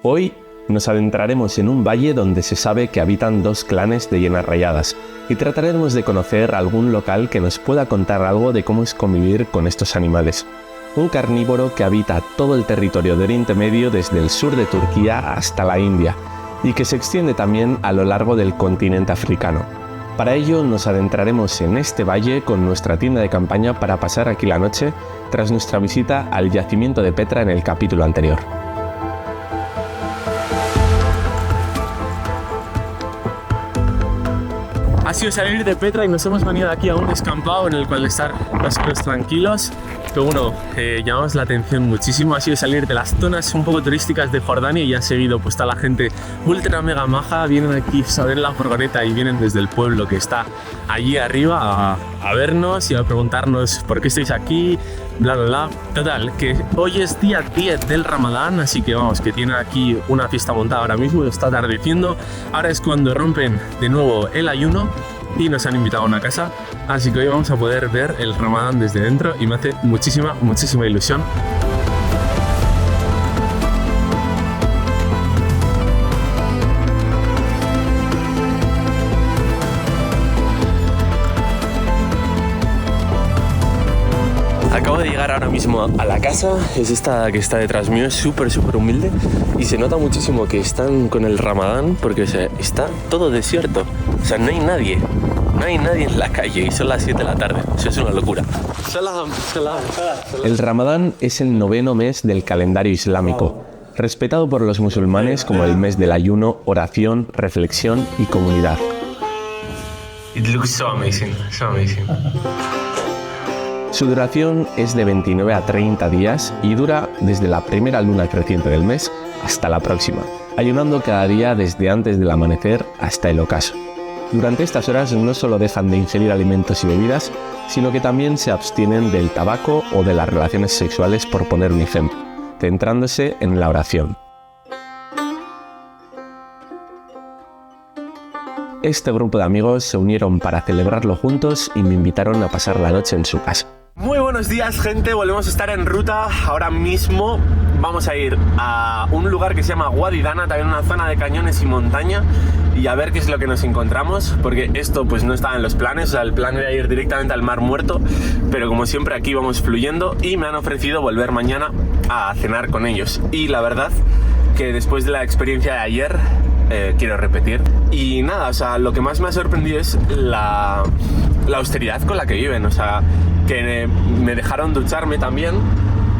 Hoy nos adentraremos en un valle donde se sabe que habitan dos clanes de hienas rayadas y trataremos de conocer algún local que nos pueda contar algo de cómo es convivir con estos animales. Un carnívoro que habita todo el territorio de Oriente Medio desde el sur de Turquía hasta la India y que se extiende también a lo largo del continente africano. Para ello nos adentraremos en este valle con nuestra tienda de campaña para pasar aquí la noche tras nuestra visita al yacimiento de Petra en el capítulo anterior. Ha sido salir de Petra y nos hemos venido aquí a un descampado en el cual estar más o menos tranquilos. Que bueno, llamamos la atención muchísimo. Ha sido salir de las zonas un poco turísticas de Jordania y han seguido pues toda la gente ultra mega maja. Vienen aquí a ver la furgoneta y vienen desde el pueblo que está allí arriba a vernos y a preguntarnos por qué estáis aquí, bla bla bla. Total, que hoy es día 10 del Ramadán, así que vamos, que tienen aquí una fiesta montada ahora mismo, está atardeciendo. Ahora es cuando rompen de nuevo el ayuno y nos han invitado a una casa, así que hoy vamos a poder ver el Ramadán desde dentro y me hace muchísima ilusión. Acabo de llegar ahora mismo a la casa, es esta que está detrás mío, es súper humilde y se nota muchísimo que están con el Ramadán porque está todo desierto, o sea, no hay nadie en la calle y son las 7 de la tarde, eso es una locura. Salam. El Ramadán es el 9º mes del calendario islámico, respetado por los musulmanes como el mes del ayuno, oración, reflexión y comunidad. It looks so amazing. Su duración es de 29 a 30 días y dura desde la primera luna creciente del mes hasta la próxima, ayunando cada día desde antes del amanecer hasta el ocaso. Durante estas horas no solo dejan de ingerir alimentos y bebidas, sino que también se abstienen del tabaco o de las relaciones sexuales, por poner un ejemplo, centrándose en la oración. Este grupo de amigos se unieron para celebrarlo juntos y me invitaron a pasar la noche en su casa. Muy buenos días, gente, volvemos a estar en ruta. Ahora mismo vamos a ir a un lugar que se llama Wadi Dana, también una zona de cañones y montaña, y a ver qué es lo que nos encontramos, porque esto pues no estaba en los planes, o sea, el plan era ir directamente al Mar Muerto, pero como siempre aquí vamos fluyendo y me han ofrecido volver mañana a cenar con ellos. Y la verdad que después de la experiencia de ayer quiero repetir. Y nada, o sea, lo que más me ha sorprendido es la austeridad con la que viven, o sea, que me dejaron ducharme también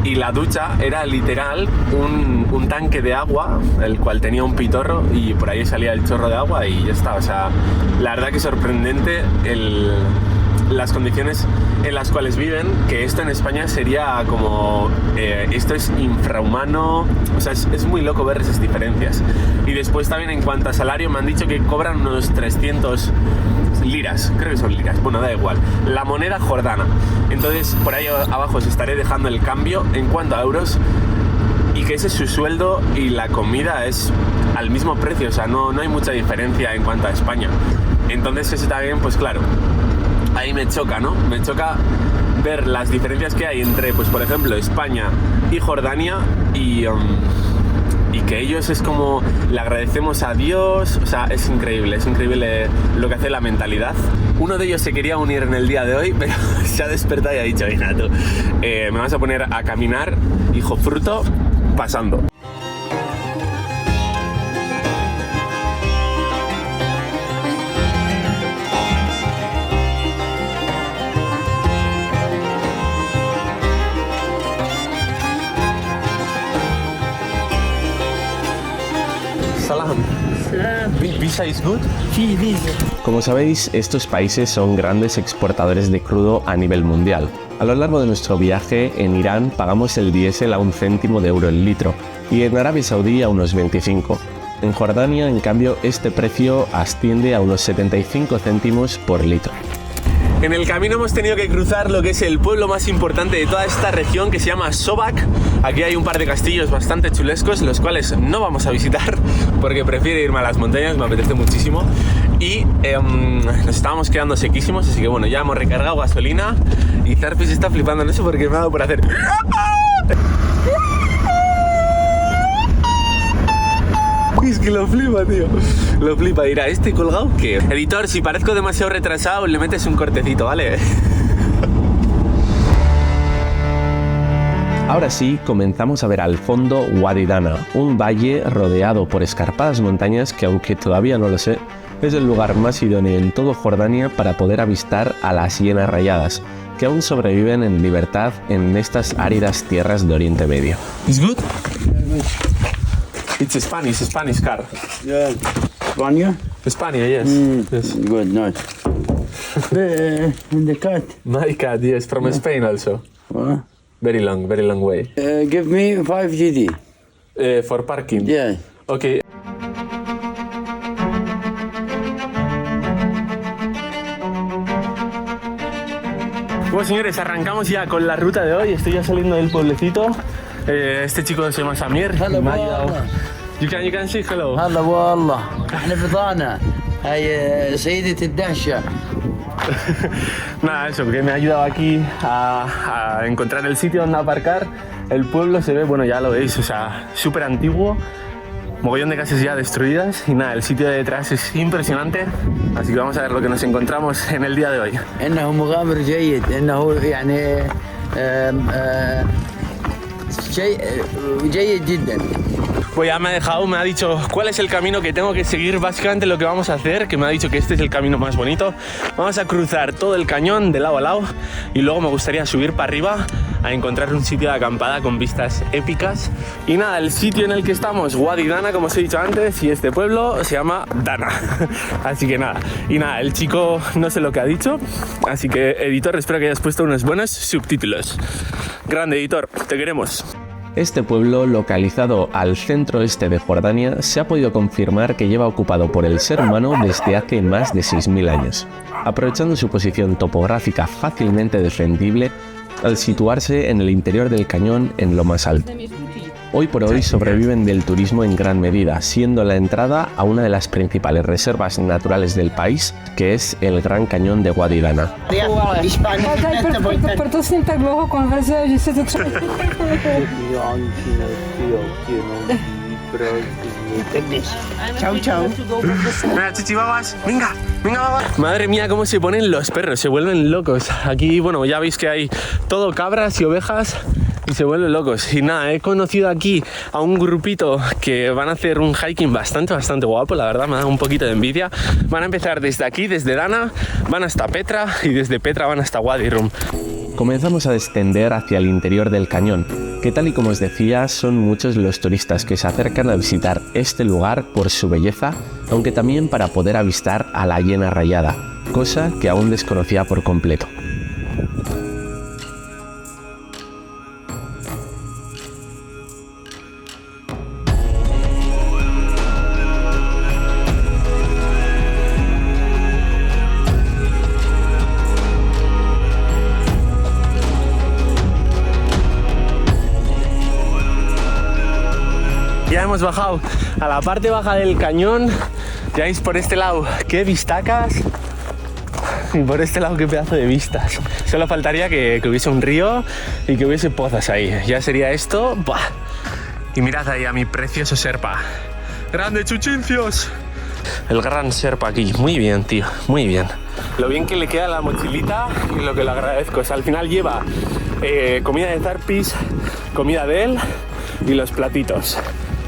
y la ducha era literal un tanque de agua, el cual tenía un pitorro y por ahí salía el chorro de agua y ya está. O sea, la verdad que es sorprendente las condiciones en las cuales viven, que esto en España sería como esto es infrahumano, o sea, es muy loco ver esas diferencias. Y después también en cuanto a salario me han dicho que cobran unos 300 liras, creo que son liras, bueno, da igual, la moneda jordana. Entonces por ahí abajo os estaré dejando el cambio en cuanto a euros, y que ese es su sueldo y la comida es al mismo precio, o sea, no hay mucha diferencia en cuanto a España. Entonces eso también, pues claro, ahí me choca, ¿no? Me choca ver las diferencias que hay entre, pues por ejemplo, España y Jordania, y que ellos es como le agradecemos a Dios, o sea, es increíble lo que hace la mentalidad. Uno de ellos se quería unir en el día de hoy, pero se ha despertado y ha dicho, mira tú, me vas a poner a caminar, hijo fruto, pasando. Salam. ¿Visa is good? Sí, visa. Como sabéis, estos países son grandes exportadores de crudo a nivel mundial. A lo largo de nuestro viaje, en Irán pagamos el diésel a 1 céntimo de euro el litro y en Arabia Saudí a unos 25. En Jordania, en cambio, este precio asciende a unos 75 céntimos por litro. En el camino hemos tenido que cruzar lo que es el pueblo más importante de toda esta región, que se llama Sobak. Aquí hay un par de castillos bastante chulescos, los cuales no vamos a visitar porque prefiero irme a las montañas, me apetece muchísimo. Y nos estábamos quedando sequísimos, así que bueno, ya hemos recargado gasolina y Zarpi se está flipando, no sé por qué me ha dado por hacer... que lo flipa, tío. Lo flipa. Dirá, ¿este colgado qué? Editor, si parezco demasiado retrasado, le metes un cortecito, ¿vale? Ahora sí, comenzamos a ver al fondo Wadi Dana, un valle rodeado por escarpadas montañas que, aunque todavía no lo sé, es el lugar más idóneo en todo Jordania para poder avistar a las hienas rayadas, que aún sobreviven en libertad en estas áridas tierras de Oriente Medio. ¿Es good? It's Spanish car. Yeah. Spania? España, yes. Yes. Good, nice. And the cat? My cat, yes, from Spain also. What? Very long way. Give me 5 GD. For parking? Yeah. Okay. Bueno, señores, arrancamos ya con la ruta de hoy. Estoy ya saliendo del pueblecito. Este chico se llama Samir. Hello, me ha ayudado. والله. You can say hello. هلا والله احنا في ضانا هاي سيدة الدهشة. Nada, eso, que me ha ayudado aquí a encontrar el sitio donde aparcar. El pueblo se ve, bueno, ya lo veis, o sea, súper antiguo. Mogollón de casas ya destruidas. Y nada, el sitio de detrás es impresionante. Así que vamos a ver lo que nos encontramos en el día de hoy. انه مغامر جيد انه يعني شيء جيد جدا. Pues ya me ha dejado, me ha dicho cuál es el camino que tengo que seguir. Básicamente lo que vamos a hacer, que me ha dicho que este es el camino más bonito. Vamos a cruzar todo el cañón de lado a lado y luego me gustaría subir para arriba a encontrar un sitio de acampada con vistas épicas. Y nada, el sitio en el que estamos, Wadi Dana, como os he dicho antes, y este pueblo se llama Dana. Así que nada, y nada, el chico no sé lo que ha dicho, así que editor, espero que hayas puesto unos buenos subtítulos. Grande editor, te queremos. Este pueblo, localizado al centro-este de Jordania, se ha podido confirmar que lleva ocupado por el ser humano desde hace más de 6.000 años, aprovechando su posición topográfica fácilmente defendible al situarse en el interior del cañón en lo más alto. Hoy por hoy sobreviven del turismo en gran medida, siendo la entrada a una de las principales reservas naturales del país, que es el Gran Cañón de Wadi Dana. Proto s ním tak dlouho konverzuje, že se to třeba... Chau, chau. Venga, chichibabas, venga, babas. Madre mía, cómo se ponen los perros, se vuelven locos. Aquí, bueno, ya veis que hay todo cabras y ovejas y se vuelven locos. Y nada, he conocido aquí a un grupito que van a hacer un hiking bastante guapo, la verdad, me da un poquito de envidia. Van a empezar desde aquí, desde Dana, van hasta Petra y desde Petra van hasta Wadi Rum. Comenzamos a descender hacia el interior del cañón, que tal y como os decía, son muchos los turistas que se acercan a visitar este lugar por su belleza, aunque también para poder avistar a la hiena rayada, cosa que aún desconocía por completo. Ya hemos bajado a la parte baja del cañón. Ya veis por este lado qué vistacas y por este lado qué pedazo de vistas. Solo faltaría que hubiese un río y que hubiese pozas ahí. Ya sería esto. ¡Buah! Y mirad ahí a mi precioso Sherpa. ¡Grande, chuchincios! El gran Sherpa aquí. Muy bien, tío. Muy bien. Lo bien que le queda la mochilita y lo que le agradezco. O sea, al final lleva comida de Zarpis, comida de él y los platitos.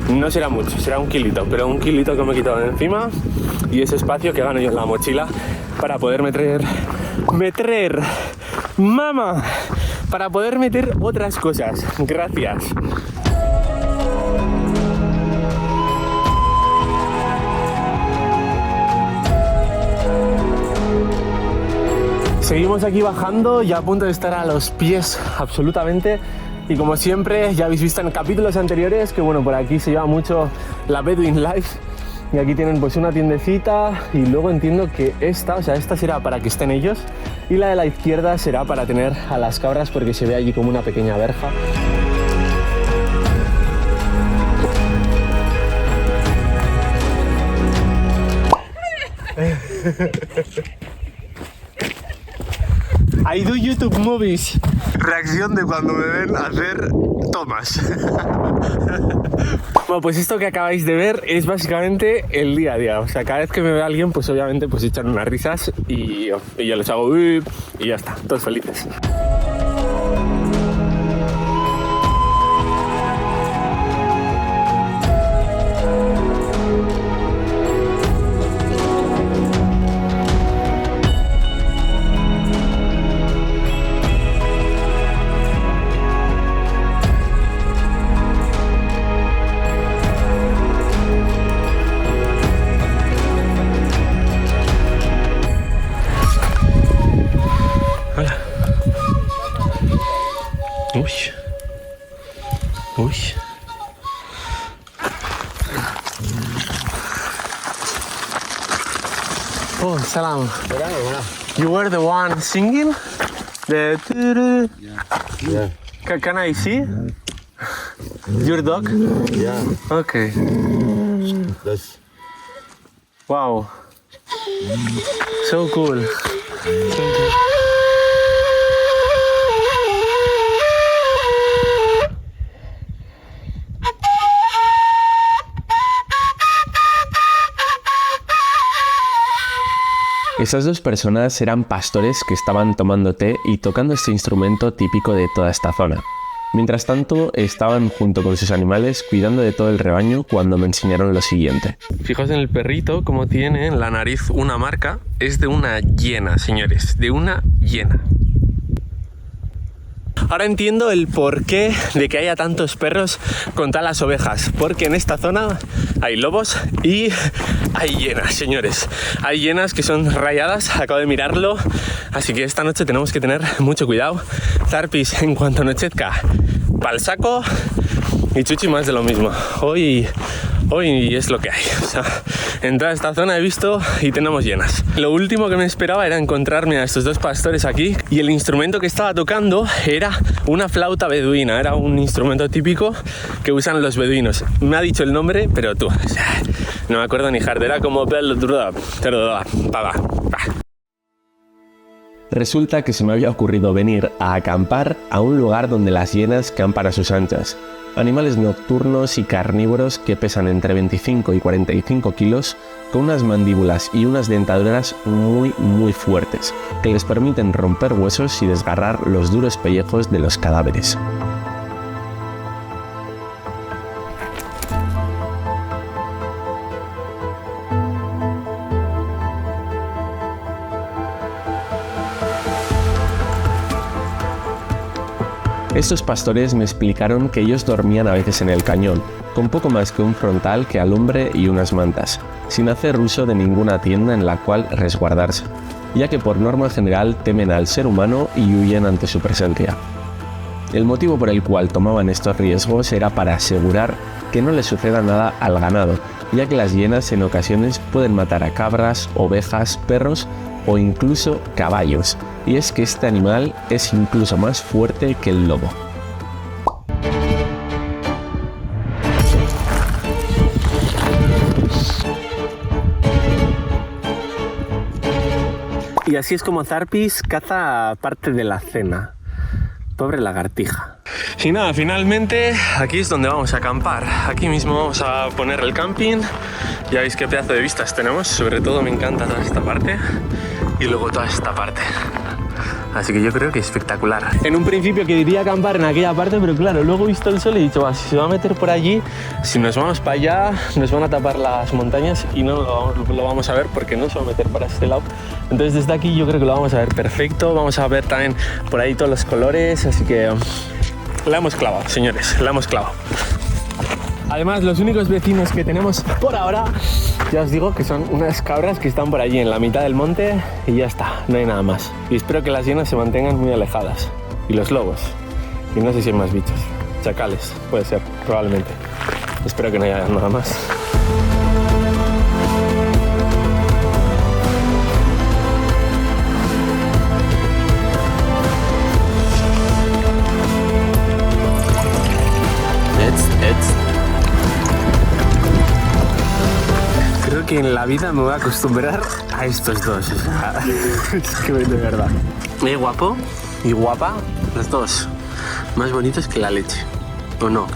No será mucho, será 1 kilito, pero 1 kilito que me he quitado de encima y ese espacio que gano yo en la mochila para poder meter, ¡mama! Para poder meter otras cosas. Gracias. Seguimos aquí bajando, ya a punto de estar a los pies absolutamente. Y como siempre, ya habéis visto en capítulos anteriores que bueno, por aquí se lleva mucho la Bedouin Life. Y aquí tienen pues una tiendecita y luego entiendo que esta será para que estén ellos y la de la izquierda será para tener a las cabras porque se ve allí como una pequeña verja. I do YouTube movies. Reacción de cuando me ven hacer tomas. Bueno, pues esto que acabáis de ver es básicamente el día a día. O sea, cada vez que me ve alguien, pues obviamente pues echan unas risas y yo les hago y ya está, todos felices. Uy. Oh, salam. You were the one singing? The... Yeah. Can I see? Your dog? Yeah. Okay. That's Wow. So cool. Esas dos personas eran pastores que estaban tomando té y tocando este instrumento típico de toda esta zona. Mientras tanto, estaban junto con sus animales cuidando de todo el rebaño cuando me enseñaron lo siguiente. Fijaos en el perrito, como tiene en la nariz una marca. Es de una hiena, señores, de una hiena. Ahora entiendo el porqué de que haya tantos perros contra las ovejas, porque en esta zona hay lobos y hay hienas, señores. Hay hienas que son rayadas, acabo de mirarlo, así que esta noche tenemos que tener mucho cuidado. Zarpis, en cuanto anochezca, pa'l saco, y Chuchi más de lo mismo. Hoy es lo que hay. O sea, en toda esta zona he visto y tenemos hienas. Lo último que me esperaba era encontrarme a estos dos pastores aquí y el instrumento que estaba tocando era una flauta beduina. Era un instrumento típico que usan los beduinos. Me ha dicho el nombre, pero tú, o sea, no me acuerdo ni hard. Era como... Resulta que se me había ocurrido venir a acampar a un lugar donde las hienas campan a sus anchas. Animales nocturnos y carnívoros que pesan entre 25 y 45 kilos, con unas mandíbulas y unas dentaduras muy fuertes, que les permiten romper huesos y desgarrar los duros pellejos de los cadáveres. Estos pastores me explicaron que ellos dormían a veces en el cañón, con poco más que un frontal que alumbre y unas mantas, sin hacer uso de ninguna tienda en la cual resguardarse, ya que por norma general temen al ser humano y huyen ante su presencia. El motivo por el cual tomaban estos riesgos era para asegurar que no les suceda nada al ganado, ya que las hienas en ocasiones pueden matar a cabras, ovejas, perros o incluso caballos, y es que este animal es incluso más fuerte que el lobo. Y así es como Zarpis caza parte de la cena. Pobre lagartija. Y nada, finalmente aquí es donde vamos a acampar. Aquí mismo vamos a poner el camping. Ya veis qué pedazo de vistas tenemos. Sobre todo me encanta toda esta parte y luego toda esta parte. Así que yo creo que es espectacular. En un principio quería acampar en aquella parte, pero claro, luego he visto el sol y he dicho, va, si se va a meter por allí, si nos vamos para allá, nos van a tapar las montañas y no lo vamos a ver porque no se va a meter para este lado. Entonces desde aquí yo creo que lo vamos a ver perfecto. Vamos a ver también por ahí todos los colores, así que la hemos clavado, señores, la hemos clavado. Además, los únicos vecinos que tenemos por ahora, ya os digo que son unas cabras que están por allí en la mitad del monte y ya está, no hay nada más. Y espero que las hienas se mantengan muy alejadas. Y los lobos. Y no sé si hay más bichos. Chacales, puede ser, probablemente. Espero que no haya nada más. que en la vida me voy a acostumbrar a estos dos. O sea, es que de verdad. Guapo y guapa, los dos. Más bonitos que la leche. ¿O no?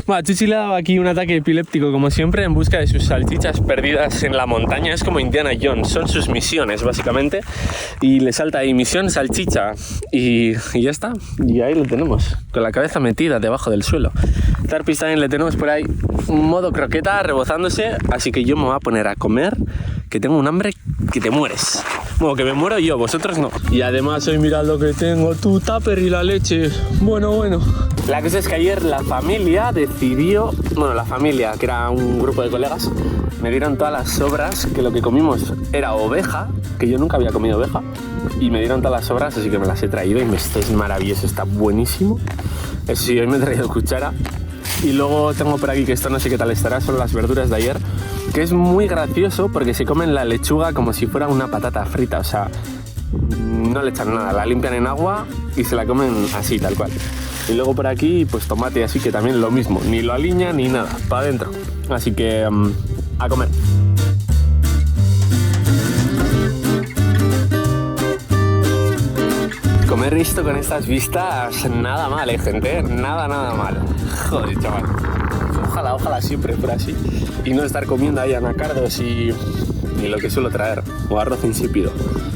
Bueno, Chuchi le ha dado aquí un ataque epiléptico como siempre en busca de sus salchichas perdidas en la montaña. Es como Indiana Jones, son sus misiones básicamente. Y le salta ahí misión salchicha y ya está. Y ahí lo tenemos, con la cabeza metida debajo del suelo. Tarpis también le tenemos por ahí modo croqueta rebozándose, así que yo me voy a poner a comer, que tengo un hambre que te mueres. Bueno, que me muero yo, vosotros no. Y además hoy mirad lo que tengo, tu tupper y la leche. Bueno. La cosa es que ayer la familia decidió, bueno, la familia, que era un grupo de colegas, me dieron todas las sobras, que lo que comimos era oveja, que yo nunca había comido oveja, y me dieron todas las sobras, así que me las he traído y esto es maravilloso, está buenísimo. Eso sí, hoy me he traído cuchara. Y luego tengo por aquí, que esto no sé qué tal estará, son las verduras de ayer, que es muy gracioso porque se comen la lechuga como si fuera una patata frita, o sea, no le echan nada, la limpian en agua y se la comen así, tal cual. Y luego por aquí, pues tomate, así que también lo mismo, ni lo aliñan ni nada, para adentro. Así que a comer. Comer esto con estas vistas, nada mal, gente, nada mal. Joder, chaval. Ojalá siempre fuera así. Y no estar comiendo ahí anacardos y lo que suelo traer, o arroz insípido.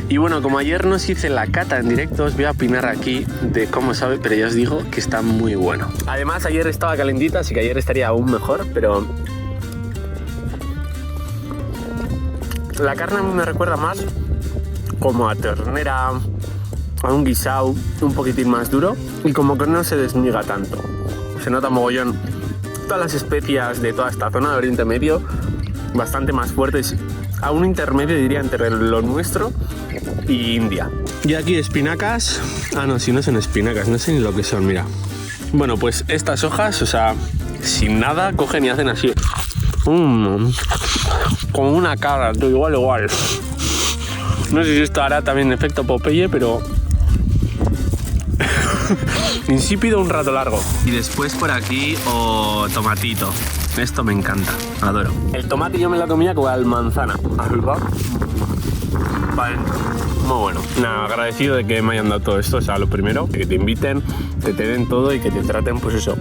Y bueno, como ayer nos hice la cata en directo, os voy a opinar aquí de cómo sabe, pero ya os digo que está muy bueno. Además, ayer estaba calentita, así que ayer estaría aún mejor, pero la carne a mí me recuerda más como a ternera, a un guisado un poquitín más duro y como que no se desmiga tanto. Se nota mogollón todas las especias de toda esta zona de Oriente Medio, bastante más fuertes, a un intermedio diría entre lo nuestro y India. Y aquí espinacas, no, si no son espinacas, no sé ni lo que son, mira. Bueno, pues estas hojas, o sea, sin nada, cogen y hacen así. Como una cabra, igual. No sé si esto hará también efecto Popeye, pero insípido un rato largo. Y después por aquí, tomatito. Esto me encanta, adoro. El tomate yo me lo comía con la manzana. Vale, muy bueno. Nada, agradecido de que me hayan dado todo esto. O sea, lo primero, que te inviten, que te den todo y que te traten, pues eso.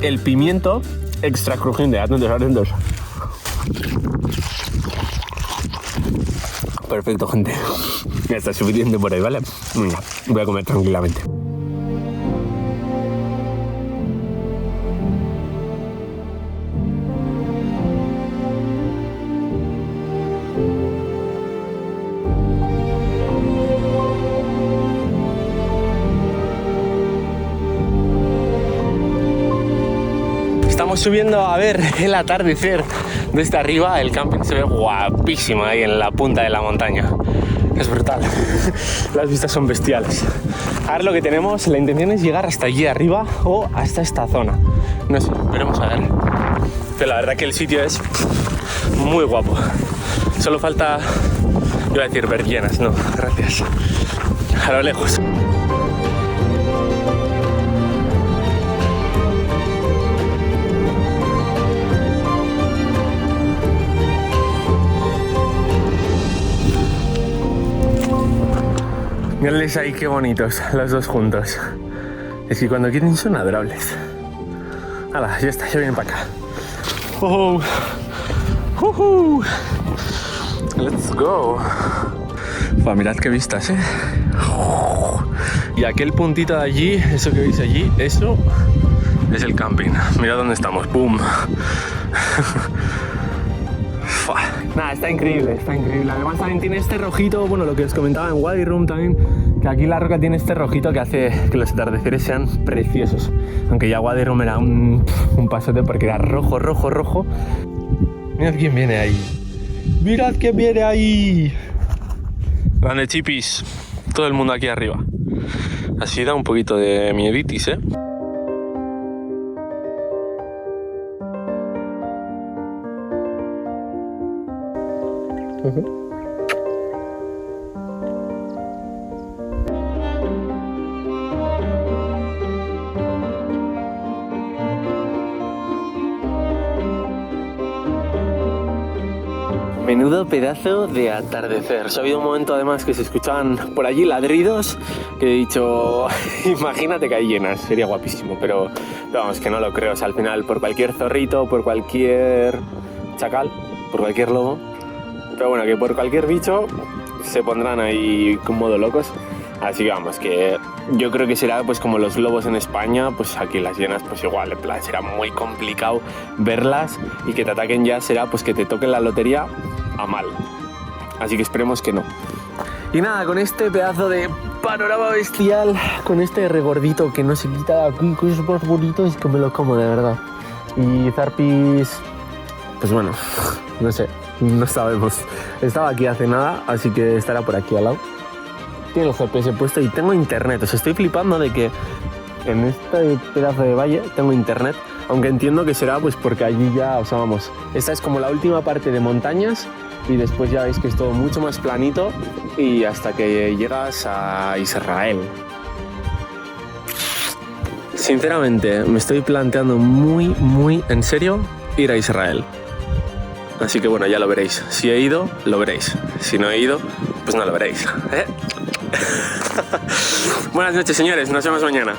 El pimiento extra crujiente, atentos. Perfecto, gente. Ya está suficiente por ahí, ¿vale? Venga, voy a comer tranquilamente. Estamos subiendo a ver el atardecer desde arriba. El camping se ve guapísimo ahí en la punta de la montaña. Es brutal. Las vistas son bestiales. A ver lo que tenemos. La intención es llegar hasta allí arriba o hasta esta zona. No sé, veremos a ver. Pero la verdad que el sitio es muy guapo. Solo falta, iba a decir ver llenas, no, gracias. A lo lejos. Mírenles ahí qué bonitos, los dos juntos. Es que cuando quieren son adorables. ¡Hala! Ya está, ya vienen para acá. ¡Oh! ¡Uh! ¡Let's go! Fua, mirad qué vistas, ¿eh? Y aquel puntito de allí, eso que veis allí, eso es el camping. Mirad dónde estamos. ¡Pum! Nada, está increíble. Además también tiene este rojito, bueno, lo que os comentaba en Wadi Rum también, que aquí la roca tiene este rojito que hace que los atardeceres sean preciosos. Aunque ya Wadi Rum era un pasote porque era rojo. Mirad quién viene ahí. Grande chipis, todo el mundo aquí arriba. Así da un poquito de mieditis, ¿eh? Menudo pedazo de atardecer. Ha habido un momento además que se escuchaban por allí ladridos que he dicho, imagínate que hay llenas, sería guapísimo, pero vamos, que no lo creo. O sea, al final por cualquier zorrito, por cualquier chacal, por cualquier lobo, pero bueno, que por cualquier bicho se pondrán ahí con modo locos. Así que vamos, que yo creo que será pues como los lobos en España, pues aquí las llenas pues igual, en plan, será muy complicado verlas y que te ataquen ya será pues que te toquen la lotería a mal. Así que esperemos que no. Y nada, con este pedazo de panorama bestial, con este regordito que no se quita de aquí, que es más bonito, es que me lo como de verdad. Y Zarpis, pues bueno, no sé, no sabemos. Estaba aquí hace nada, así que estará por aquí al lado. Tiene el GPS puesto y tengo internet. O sea, estoy flipando de que en este pedazo de valle tengo internet, aunque entiendo que será pues porque allí ya, o sea, vamos, esta es como la última parte de montañas y después ya veis que es todo mucho más planito y hasta que llegas a Israel. Sinceramente, me estoy planteando muy en serio ir a Israel. Así que bueno, ya lo veréis. Si he ido, lo veréis. Si no he ido, pues no lo veréis. Buenas noches, señores. Nos vemos mañana.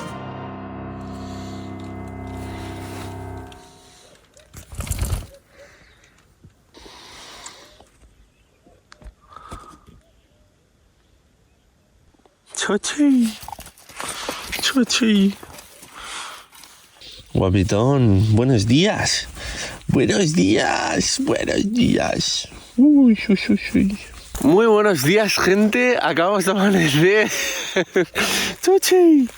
Chochi. Chochi. Guapetón, buenos días. Buenos días. Buenos días. Uy, uy, uy, uy. Muy buenos días, gente. Acabamos de amanecer. Chochi.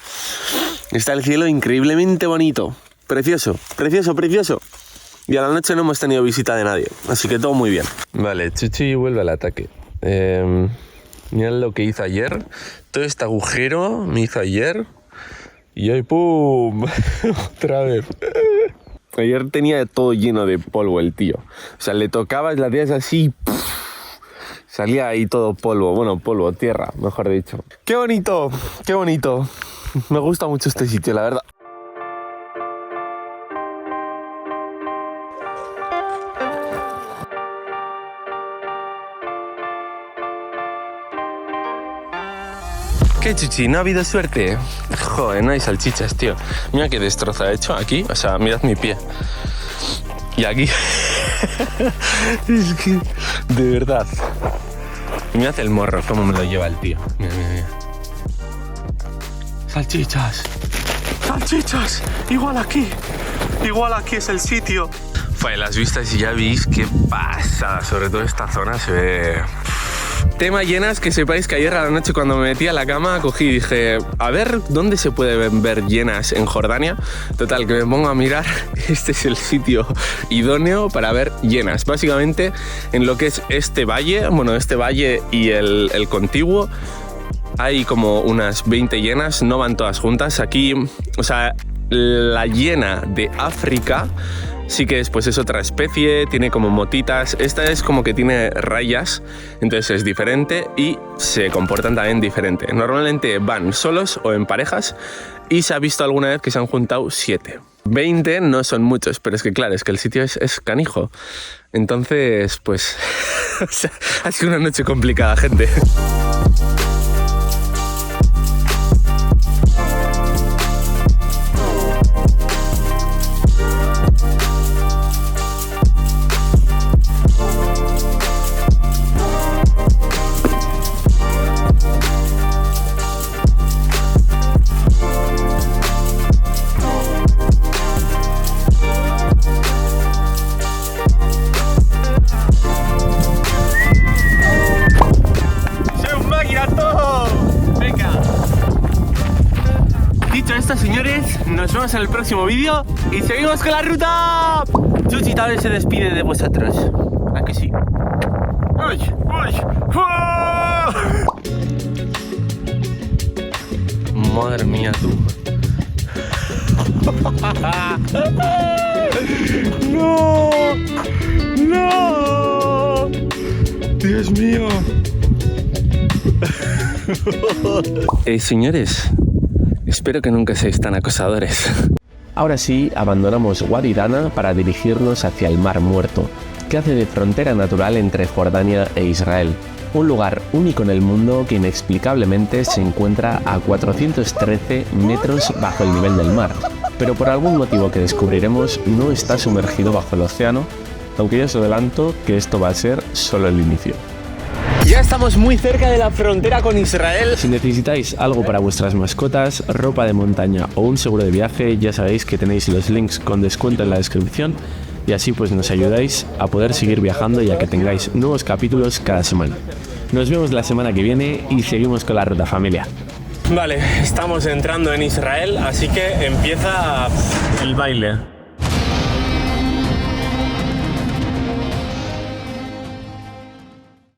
Está el cielo increíblemente bonito. Precioso, precioso, precioso. Y a la noche no hemos tenido visita de nadie. Así que todo muy bien. Vale, Chuchi vuelve al ataque. Mirad lo que hizo ayer. Todo este agujero me hizo ayer. Y hoy ¡pum! Otra vez. Ayer tenía todo lleno de polvo el tío. O sea, le tocabas, la hacías así... Salía ahí todo polvo. Bueno, polvo, tierra, mejor dicho. ¡Qué bonito! ¡Qué bonito! Me gusta mucho este sitio, la verdad. ¿Qué, Chuchi? ¿No ha habido suerte? Joder, no hay salchichas, tío. Mira qué destrozo ha hecho aquí. O sea, mirad mi pie. Y aquí... Es que... De verdad. Mirad el morro, cómo me lo lleva el tío. Mira, mira, mira. Salchichas. Salchichas. Igual aquí. Igual aquí es el sitio. Fue las vistas y ya veis qué pasada. Sobre todo esta zona se ve... Tema llenas, que sepáis que ayer a la noche cuando me metí a la cama cogí y dije, a ver dónde se puede ver llenas en Jordania. Total, que me pongo a mirar, este es el sitio idóneo para ver llenas. Básicamente en lo que es este valle, bueno, este valle y el contiguo, hay como unas 20 llenas, no van todas juntas. Aquí, o sea, la llena de África sí que después es otra especie, tiene como motitas. Esta es como que tiene rayas, entonces es diferente y se comportan también diferente. Normalmente van solos o en parejas y se ha visto alguna vez que se han juntado 7. 20 no son muchos, pero es que claro, es que el sitio es canijo. Entonces, pues, o sea, ha sido una noche complicada, gente. Señores, nos vemos en el próximo vídeo y seguimos con la ruta. Chuchi tal vez se despide de vosotros. ¿A que sí? ¡Uy! ¡Uy! ¡Oh! Madre mía, tú. ¡No! ¡No! Dios Dios mío. Señores, espero que nunca seáis tan acosadores. Ahora sí, abandonamos Wadi Dana para dirigirnos hacia el Mar Muerto, que hace de frontera natural entre Jordania e Israel. Un lugar único en el mundo que inexplicablemente se encuentra a 413 metros bajo el nivel del mar. Pero por algún motivo que descubriremos no está sumergido bajo el océano, aunque ya os adelanto que esto va a ser solo el inicio. Ya estamos muy cerca de la frontera con Israel. Si necesitáis algo para vuestras mascotas, ropa de montaña o un seguro de viaje, ya sabéis que tenéis los links con descuento en la descripción y así pues nos ayudáis a poder seguir viajando y a que tengáis nuevos capítulos cada semana. Nos vemos la semana que viene y seguimos con la ruta, familia. Vale, estamos entrando en Israel, así que empieza el baile.